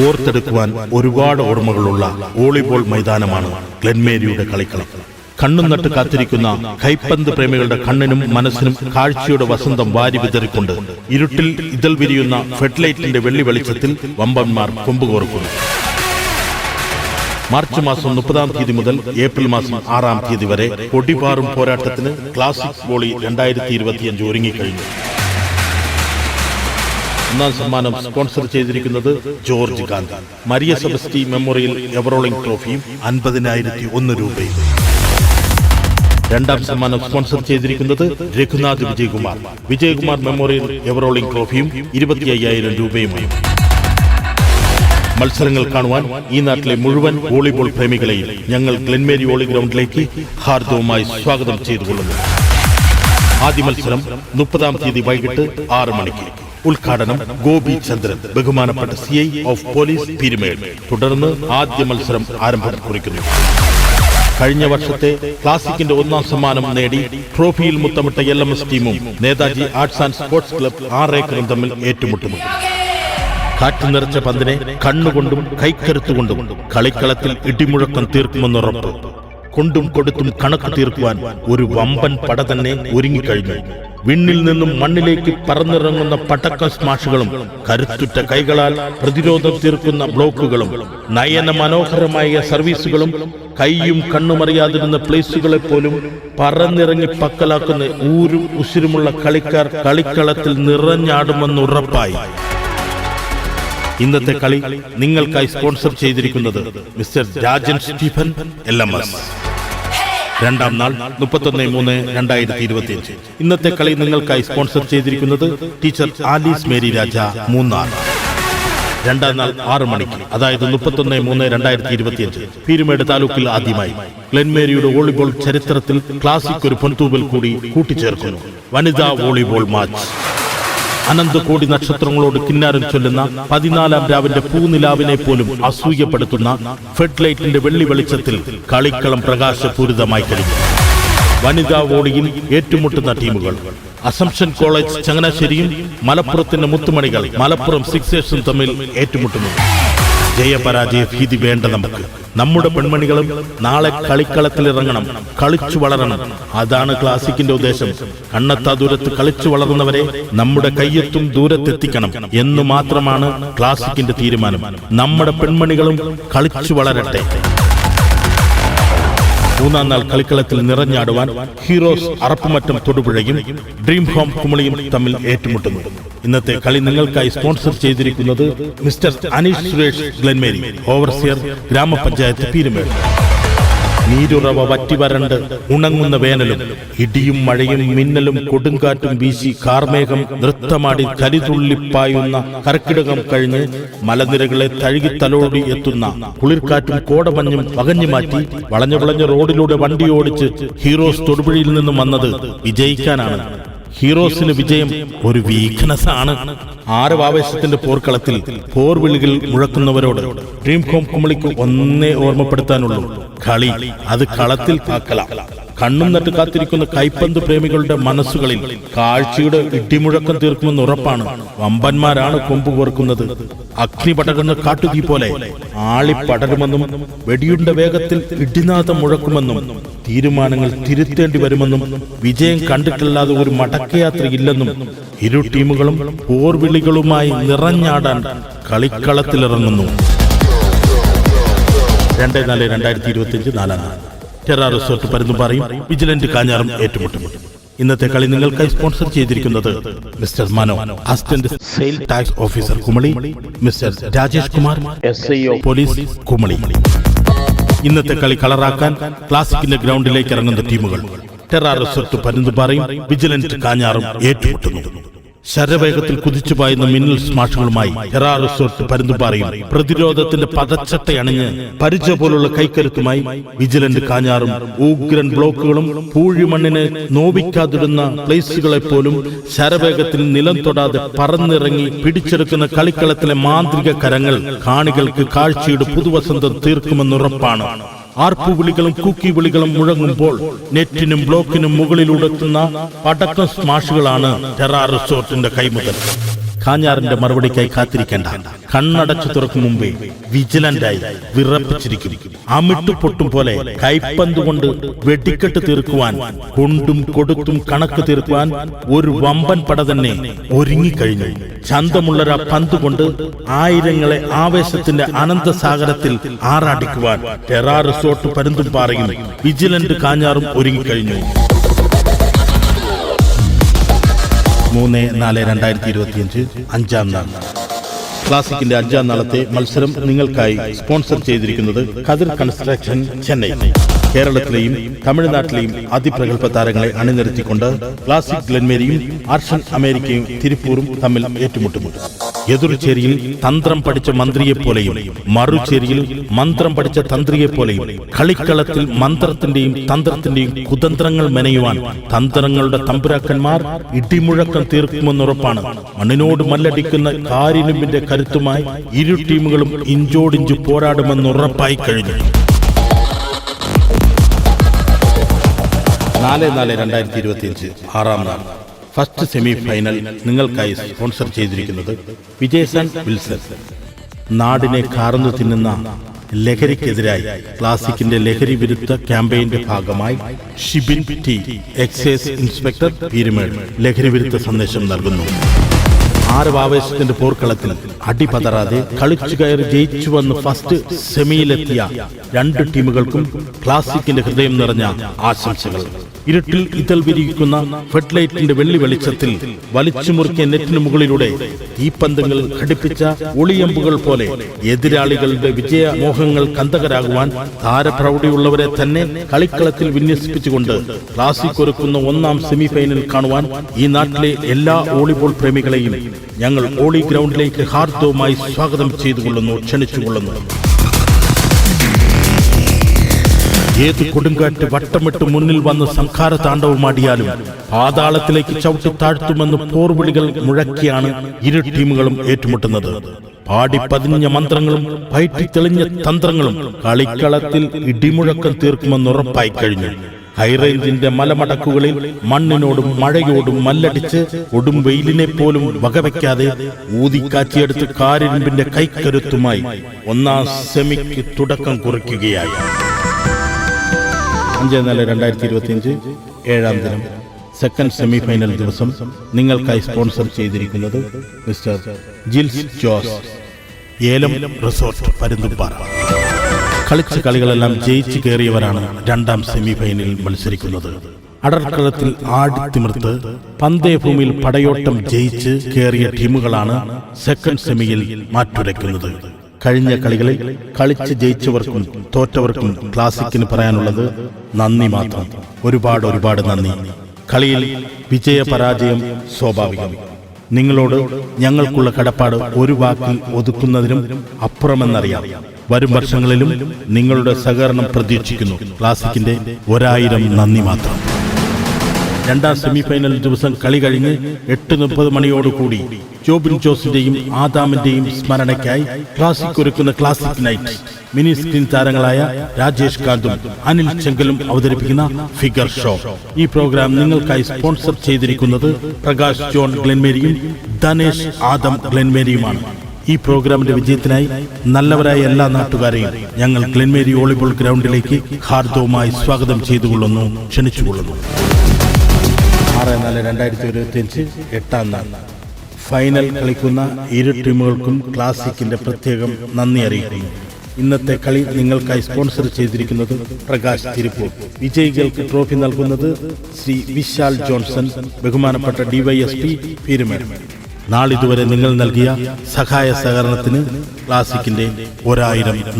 ഓർത്തെടുക്കുവാൻ ഒരുപാട് ഓർമ്മകളുള്ള വോളിബോൾ മൈതാനമാണ് ഗ്ലെൻമേരിയുടെ കളിക്കളം. കണ്ണും നട്ട് കാത്തിരിക്കുന്ന കൈപ്പന്ത് പ്രേമികളുടെ കണ്ണിനും മനസ്സിനും കാഴ്ചയുടെ വസന്തം വാരി വിതറിക്കൊണ്ട് ഇരുട്ടിൽ ഇതൾ വിരിയുന്ന ഫെഡ്ലൈറ്റിന്റെ വെള്ളി വെളിച്ചത്തിൽ വമ്പന്മാർ കൊമ്പുകോർക്കുന്നു. മാർച്ച് മാസം 30-ാം തീയതി മുതൽ ഏപ്രിൽ മാസം 6-ാം തീയതി വരെ കൊടിപാറും പോരാട്ടത്തിന് ക്ലാസിക് വോളി 2025 ഒരുങ്ങിക്കഴിഞ്ഞു. ഒന്നാം സമ്മാനം സ്പോൺസർ ചെയ്തിരിക്കുന്നത് ജോർജ് ഗാന്ധി. മരിയ സെബസ്റ്റി മെമ്മോറിയൽ എവറോളിംഗ് ട്രോഫിയും 50,001 രൂപയും. രണ്ടാം സമ്മാനം സ്പോൺസർ ചെയ്തിരിക്കുന്നത് രഘുനാഥ് വിജയകുമാർ. വിജയകുമാർ മെമ്മോറിയൽ എവറോളിംഗ് ട്രോഫിയും 25,000 രൂപയുമായി. മത്സരങ്ങൾ കാണുവാൻ ഈ നാട്ടിലെ മുഴുവൻ വോളിബോൾ പ്രേമികളെയും ഞങ്ങൾ ഗ്ലെൻമേരി വോളി ഗ്രൗണ്ടിലേക്ക് ഹാർദവുമായി സ്വാഗതം ചെയ്തുകൊള്ളുന്നു. ആദ്യ മത്സരം 30-ാം തീയതി വൈകിട്ട് 6 മണിക്ക്. ഉദ്ഘാടനം ഗോപി ചന്ദ്രൻ, ബഹുമാനപ്പെട്ട CI ഓഫ് പോലീസ് പീരുമേട്. തുടർന്ന് ആദ്യ മത്സരം ആരംഭം കുറിക്കുന്നു. കഴിഞ്ഞ വർഷത്തെ ക്ലാസിക്കിന്റെ 1-ാം സമ്മാനം നേടി ട്രോഫിയിൽ മുത്തമിട്ട LMS ടീമും Netaji arts and sports club 6 ഏക്കറും തമ്മിൽ ഏറ്റുമുട്ടുന്നു. കാറ്റു നിറച്ച പന്തിനെ കണ്ണുകൊണ്ടും കൈക്കരുത്തുകൊണ്ടും കളിക്കളത്തിൽ ഇടിമുഴക്കം തീർക്കുമെന്നുറപ്പ്. കൊണ്ടും കൊടുത്തും കണക്ക് തീർക്കുവാൻ ഒരു വമ്പൻ പട തന്നെ ഒരുങ്ങിക്കഴിഞ്ഞു. വിണ്ണിൽ നിന്നും മണ്ണിലേക്ക് പറന്നിറങ്ങുന്ന പടക്ക സ്മാഷുകളും കരുത്തുറ്റ കൈകളാൽ പ്രതിരോധം തീർക്കുന്ന ബ്ലോക്കുകളും നയന മനോഹരമായ സർവീസുകളും കൈയും കണ്ണുമറിയാതിരുന്ന പ്ലേസുകളെ പോലും പറന്നിറങ്ങി പക്കലാക്കുന്ന ഊരും ഉശിരുമുള്ള കളിക്കാർ കളിക്കളത്തിൽ നിറഞ്ഞാടുമെന്നുറപ്പായി. ഇന്നത്തെ കളി നിങ്ങൾക്കായി സ്പോൺസർ ചെയ്തിരിക്കുന്നത് മിസ്റ്റർ രാജൻ സ്റ്റീഫൻ LMS. രണ്ടാം നാൾ 31/3/2025. ഇന്നത്തെ കളി നിങ്ങൾക്കായി സ്പോൺസർ ചെയ്തിരിക്കുന്നത് ടീച്ചർ ആലീസ് മേരി രാജ മൂന്നാർ. രണ്ടാം നാൾ 6 മണിക്ക്, അതായത് 31/3/2025 പീരുമേട് താലൂക്കിൽ ആദ്യമായി ഗ്ലെൻമേരിയുടെ വോളിബോൾ ചരിത്രത്തിൽ ക്ലാസിക് ഒരു പൊൻതൂവൽ കൂടി കൂട്ടിച്ചേർക്കുന്നു. വനിതാ വോളിബോൾ മാച്ച്. അനന്തകോടി നക്ഷത്രങ്ങളോട് കിന്നാരം ചൊല്ലുന്ന 14-ാം രാവിന്റെ പൂനിലാവിനെ പോലും അസൂയപ്പെടുത്തുന്ന ഫെഡ്ലൈറ്റിന്റെ വെള്ളി വെളിച്ചത്തിൽ കളിക്കളം പ്രകാശപൂരിതമായി കഴിഞ്ഞു. വനിതാ വോളിയിൽ ഏറ്റുമുട്ടുന്ന ടീമുകൾ അസംഷൻ കോളേജ് ചങ്ങനാശ്ശേരിയും മലപ്പുറത്തിന്റെ മുത്തുമണികൾ മലപ്പുറം സിക്സേഴ്സും തമ്മിൽ ഏറ്റുമുട്ടുന്നു. ജയപരാജയ ഭീതി വേണ്ട നമുക്ക്. നമ്മുടെ പെൺമണികളും നാളെ കളിക്കളത്തിലിറങ്ങണം, കളിച്ചു വളരണം. അതാണ് ക്ലാസിക്കിന്റെ ഉദ്ദേശം. കണ്ണെത്താ ദൂരത്ത് കളിച്ചു വളർന്നവരെ നമ്മുടെ കയ്യെത്തും ദൂരത്തെത്തിക്കണം എന്ന് മാത്രമാണ് ക്ലാസിക്കിന്റെ തീരുമാനം. നമ്മുടെ പെൺമണികളും കളിച്ചു വളരട്ടെ. മൂന്നാം നാൾ കളിക്കളത്തിൽ നിറഞ്ഞാടുവാൻ ഹീറോസ് അറപ്പുമറ്റം തൊടുപുഴയും ഡ്രീം ഹോം കുമളിയും തമ്മിൽ ഏറ്റുമുട്ടുന്നു. ഇന്നത്തെ കളി നിങ്ങൾക്കായി സ്പോൺസർ ചെയ്തിരിക്കുന്നത് മിസ്റ്റർ അനീഷ് സുരേഷ്, ഗ്ലെൻമേരി ഓവർസിയർ, ഗ്രാമപഞ്ചായത്ത് പീരുമേട്. നീരുറവ വറ്റിവരണ്ട് ഉണങ്ങുന്ന വേനലും ഇടിയും മഴയും മിന്നലും കൊടുങ്കാറ്റും വീശി കാർമേഘം നൃത്തമാടി കരിതുള്ളിപ്പായുന്ന കർക്കിടകം കഴിഞ്ഞ് മലനിരകളെ തഴുകി തലോടി എത്തുന്ന കുളിർക്കാറ്റും കോടമഞ്ഞും പകഞ്ഞു മാറ്റി വളഞ്ഞ റോഡിലൂടെ വണ്ടി ഓടിച്ച് ഹീറോസ് തൊടുപുഴയിൽ നിന്നും വന്നത് വിജയിക്കാനാണ്. ഹീറോസിന് വിജയം ഒരു വീക്ക്നെസ് ആണ്. ആരവാവേശത്തിന്റെ പോർക്കളത്തിൽ പോർവിളികൾ മുഴക്കുന്നവരോട് ഡ്രീം ഹോം കുമളിക്ക് ഒന്നേ ഓർമ്മപ്പെടുത്താനുള്ളൂ: കളി അത് കളത്തിൽ കാക്കലാം. കണ്ണും നട്ട് കാത്തിരിക്കുന്ന കൈപ്പന്ത് പ്രേമികളുടെ മനസ്സുകളിൽ കാഴ്ചയുടെ ഇടിമുഴക്കം തീർക്കുമെന്ന് ഉറപ്പാണ്. വമ്പന്മാരാണ് കൊമ്പ് കോർക്കുന്നത്. അഗ്നി പടരുന്ന കാട്ടുതീ പോലെ ആളിപ്പടരുമെന്നും വെടിയുണ്ട വേഗത്തിൽ ഇടിനാഥം മുഴക്കുമെന്നും തീരുമാനങ്ങൾ തിരുത്തേണ്ടി വരുമെന്നും വിജയം കണ്ടിട്ടില്ലാതെ ഒരു മടക്കയാത്രയില്ലെന്നും ഇരു ടീമുകളും പോർവിളികളുമായി നിറഞ്ഞാടാൻ കളിക്കളത്തിലിറങ്ങുന്നു. 2/4/2025 4-ാം നാൾ ടെറാ റിസോർട്ട് പരുന്തുംപാറയും വിജിലന്റ് കാഞ്ഞാറും ഏറ്റുമുട്ടും. ഇന്നത്തെ കളി നിങ്ങൾക്കായി സ്പോൺസർ ചെയ്തിരിക്കുന്നത് മിസ്റ്റർ മനോ, assistant sale tax officer Kumily, mister Rajesh Kumar, SIO police Kumily. ഇന്നത്തെ കളി കളറാക്കാൻ ക്ലാസിക്കിന്റെ ഗ്രൗണ്ടിലേക്ക് ഇറങ്ങുന്ന ടീമുകൾ ടെറാ റിസോർട്ട് പരുന്തുംപാറയും വിജിലന്റ് കാഞ്ഞാറും ഏറ്റുമുട്ടുന്നു. ശരവേഗത്തിൽ കുതിച്ചു പായുന്ന മിന്നൽ സ്മാഷുകളുമായി ടെറാ റിസോർട്ട് പരുന്തുംപാറയും പ്രതിരോധത്തിന്റെ പതച്ചട്ടയണിഞ്ഞ് പരിച പോലുള്ള കൈക്കരുത്തുമായി വിജിലന്റ് കാഞ്ഞാറും ഉഗ്രൻ ബ്ലോക്കുകളും പൂഴിമണ്ണിനെ നോവിക്കാതിടുന്ന പ്ലേസുകളെ പോലും ശരവേഗത്തിൽ നിലം തൊടാതെ പറന്നിറങ്ങി പിടിച്ചെടുക്കുന്ന കളിക്കളത്തിലെ മാന്ത്രിക കരങ്ങൾ കാണികൾക്ക് കാഴ്ചയുടെ പുതുവസന്തം തീർക്കുമെന്നുറപ്പാണ്. ആർപ്പുവിളികളും കൂക്കി വിളികളും മുഴങ്ങുമ്പോൾ നെറ്റിനും ബ്ലോക്കിനും മുകളിലുടെത്തുന്ന പടക്കം സ്മാഷുകളാണ് ടെറാ റിസോർട്ടിന്റെ കൈമുതൽ. കാഞ്ഞാറിന്റെ മറുപടിക്കായി കാത്തിരിക്കേണ്ട. കണ്ണടച്ചു തുറക്കും മുമ്പേ വിജിലന്റായി വിറപ്പിച്ചിരിക്കും. അമിട്ടു പൊട്ടും പോലെ കൈപ്പന്തുകൊണ്ട് വെടിക്കെട്ട് തീർക്കുവാൻ, കൊണ്ടും കൊടുത്തും കണക്ക് തീർക്കുവാൻ ഒരു വമ്പൻ പട തന്നെ ഒരുങ്ങിക്കഴിഞ്ഞു. ചന്തമുള്ളൊരു പന്തുകൊണ്ട് ആയിരങ്ങളെ ആവേശത്തിന്റെ അനന്തസാഗരത്തിൽ ആറാടിക്കുവാൻ ടെറാ റിസോർട്ട് പരുന്തുംപാറയും വിജിലന്റ് കാഞ്ഞാറും ഒരുങ്ങിക്കഴിഞ്ഞു. 3-4-2025 അഞ്ചാം നാൾ. ക്ലാസിക്കിന്റെ അഞ്ചാം നാളത്തെ മത്സരം നിങ്ങൾക്കായി സ്പോൺസർ ചെയ്തിരിക്കുന്നത് കതിർ കൺസ്ട്രക്ഷൻ, ചെന്നൈ. കേരളത്തിലെയും തമിഴ്നാട്ടിലെയും അതിപ്രഗത്ഭ താരങ്ങളെ അണിനിരത്തിക്കൊണ്ട് ക്ലാസിക് ഗ്ലെൻമേരിയും ആർഷൻ അമേരിക്കയും തിരുപ്പൂരും തമ്മിൽ ഏറ്റുമുട്ടുന്നു. എതിർചേരിയിൽ തന്ത്രം പഠിച്ച മന്ത്രിയെപ്പോലെയും മറുചേരിയിൽ മന്ത്രം പഠിച്ച തന്ത്രിയെപ്പോലെയും കളിക്കളത്തിൽ മന്ത്രത്തിന്റെയും തന്ത്രത്തിന്റെയും കുതന്ത്രങ്ങൾ മെനയുവാൻ തന്ത്രങ്ങളുടെ തമ്പുരാക്കന്മാർ ഇടിമുഴക്കം തീർക്കുമെന്നുറപ്പാണ്. മണ്ണിനോട് മല്ലടിക്കുന്ന കാരിനുമ്പിന്റെ കരുത്തുമായി ഇരു ടീമുകളും ഇഞ്ചോടിഞ്ചു പോരാടുമെന്നുറപ്പായി കഴിഞ്ഞു. 4-4-2025 ആറാം നാൾ. ഫസ്റ്റ് സെമി ഫൈനൽ നിങ്ങൾക്കായി സ്പോൺസർ ചെയ്തിരിക്കുന്നത് വിജയസൺ വിൽസൺ. നാടിനെ കാർന്നു തിന്നുന്ന ലഹരിക്കെതിരായി ക്ലാസിക്കിന്റെ ലഹരി വിരുദ്ധ ക്യാമ്പയിന്റെ ഭാഗമായി Shibin T, excise inspector Peermade ലഹരി വിരുദ്ധ സന്ദേശം നൽകുന്നു. ആവേശത്തിന്റെ പോർക്കളത്തിൽ അടിപതറാതെ കളിച്ചു കയറി ജയിച്ചു വന്ന് ഫസ്റ്റ് സെമിയിലെത്തിയ രണ്ട് ടീമുകൾക്കും ക്ലാസിക്കിന്റെ ഹൃദയം നിറഞ്ഞ ആശംസകൾ. ഇരുട്ടിൽ ഇതൾ വിരിയിക്കുന്ന ഫെഡ്ലൈറ്റിന്റെ വെള്ളി വെളിച്ചത്തിൽ വലിച്ചു മുറുക്കിയ നെറ്റിന് മുകളിലൂടെ തീപ്പന്തങ്ങൾ ഘടിപ്പിച്ച ഒളിയമ്പുകൾ പോലെ എതിരാളികളുടെ വിജയമോഹങ്ങൾ കന്തകരാകുവാൻ താരപ്രൗഢിയുള്ളവരെ തന്നെ കളിക്കളത്തിൽ വിന്യസിപ്പിച്ചുകൊണ്ട് ക്ലാസിക് ഒരുക്കുന്ന ഒന്നാം സെമി ഫൈനൽ കാണുവാൻ ഈ നാട്ടിലെ എല്ലാ വോളിബോൾ പ്രേമികളെയും ഞങ്ങൾ ഓളി ഗ്രൗണ്ടിലേക്ക് ഹാർദവുമായി സ്വാഗതം ചെയ്തുകൊള്ളുന്നു, ക്ഷണിച്ചുകൊള്ളുന്നു. ഏത് കൊടുങ്കാറ്റ് വട്ടമിട്ട് മുന്നിൽ വന്ന് സംഹാര താണ്ഡവമാടിയാലും പാതാളത്തിലേക്ക് ചവിട്ടി താഴ്ത്തുമെന്ന് പോർവിളികൾ മുഴക്കിയാണ് ഇരു ടീമുകളും ഏറ്റുമുട്ടുന്നത്. പാടിപ്പതിഞ്ഞ മന്ത്രങ്ങളും പയറ്റി തെളിഞ്ഞ തന്ത്രങ്ങളും കളിക്കളത്തിൽ ഇടിമുഴക്കം തീർക്കുമെന്നുറപ്പായി കഴിഞ്ഞു. ഹൈറേഞ്ചിന്റെ മലമടക്കുകളിൽ മണ്ണിനോടും മഴയോടും മല്ലടിച്ച് കൊടും വെയിലിനെ പോലും വകവയ്ക്കാതെ ഊതിക്കാറ്റിയെടുത്ത് കാരിരുമ്പിന്റെ കൈക്കരുത്തുമായി ഒന്നാം സെമിക്ക് തുടക്കം കുറിക്കുകയായി. 5-4-2025 ഏഴാം ദിനം. സെക്കൻഡ് സെമി ഫൈനൽ ദിവസം നിങ്ങൾക്കായി സ്പോൺസർ ചെയ്തിരിക്കുന്നത് മിസ്റ്റർ ജിൽസ് ജോസ്, ഏലം റിസോർട്ട്, പരുന്തുംപാറ. കളിച്ച കളികളെല്ലാം ജയിച്ചു കയറിയവരാണ് രണ്ടാം സെമി ഫൈനലിൽ മത്സരിക്കുന്നത്. അടർക്കളത്തിൽ ആടിത്തിമിർത്ത് പന്തയഭൂമിയിൽ പടയോട്ടം ജയിച്ച് കയറിയ ടീമുകളാണ് സെക്കൻഡ് സെമിയിൽ മാറ്റുരയ്ക്കുന്നത്. കഴിഞ്ഞ കളികളിൽ കളിച്ച് ജയിച്ചവർക്കും തോറ്റവർക്കും ക്ലാസിക്കിന് പറയാനുള്ളത് നന്ദി മാത്രം. ഒരുപാട് നന്ദി. കളിയിൽ വിജയപരാജയം സ്വാഭാവികം. നിങ്ങളോട് ഞങ്ങൾക്കുള്ള കടപ്പാട് ഒരു വാക്കിൽ ഒതുക്കുന്നതിനും അപ്പുറമെന്നറിയാം. വരും വർഷങ്ങളിലും നിങ്ങളുടെ സഹകരണം പ്രതീക്ഷിക്കുന്നു. ക്ലാസിക്കിന്റെ 1000 നന്ദി മാത്രം. രണ്ടാം സെമി ഫൈനൽ ദിവസം കളി കഴിഞ്ഞ് 8:30 മണിയോടുകൂടി ജോബിൻ ജോസിന്റെയും ആദാമിന്റെയും സ്മരണയ്ക്കായി ക്ലാസിക് ഒരുക്കുന്ന ക്ലാസിക് നൈറ്റ് മിനി സ്ക്രീൻ താരങ്ങളായ രാജേഷ് കാന്തും അനിൽ ചെങ്കലും അവതരിപ്പിക്കുന്ന ഫിഗർ ഷോ. ഈ പ്രോഗ്രാം നിങ്ങൾക്കായി സ്പോൺസർ ചെയ്തിരിക്കുന്നത് പ്രകാശ് ജോൺ ഗ്ലെൻമേരിയും ധനേഷ് ആദം ഗ്ലെൻമേരിയുമാണ്. ഈ പ്രോഗ്രാമിന്റെ വിജയത്തിനായി നല്ലവരായ എല്ലാ നാട്ടുകാരെയും ഞങ്ങൾ ഗ്ലെൻമേരി വോളിബോൾ ഗ്രൗണ്ടിലേക്ക് ഹാർദവുമായി സ്വാഗതം ചെയ്തുകൊള്ളുന്നു, ക്ഷണിച്ചുകൊള്ളുന്നു. 6-4-2025 എട്ടാം നാൾ. ഫൈനൽ കളിക്കുന്ന ഇരു ടീമുകൾക്കും ക്ലാസിക്കിന്റെ പ്രത്യേകം നന്ദി അറിയിക്കുന്നു. ഇന്നത്തെ കളി നിങ്ങൾക്കായി സ്പോൺസർ ചെയ്തിരിക്കുന്നത് പ്രകാശ് തിരുപ്പൂർ. വിജയികൾക്ക് ട്രോഫി നൽകുന്നത് ശ്രീ വിശാൽ ജോൺസൺ, ബഹുമാനപ്പെട്ട DYSP പീരുമേട്. നാളിതുവരെ നിങ്ങൾ നൽകിയ സഹായ സഹകരണത്തിന് ക്ലാസിക്കിന്റെ 1000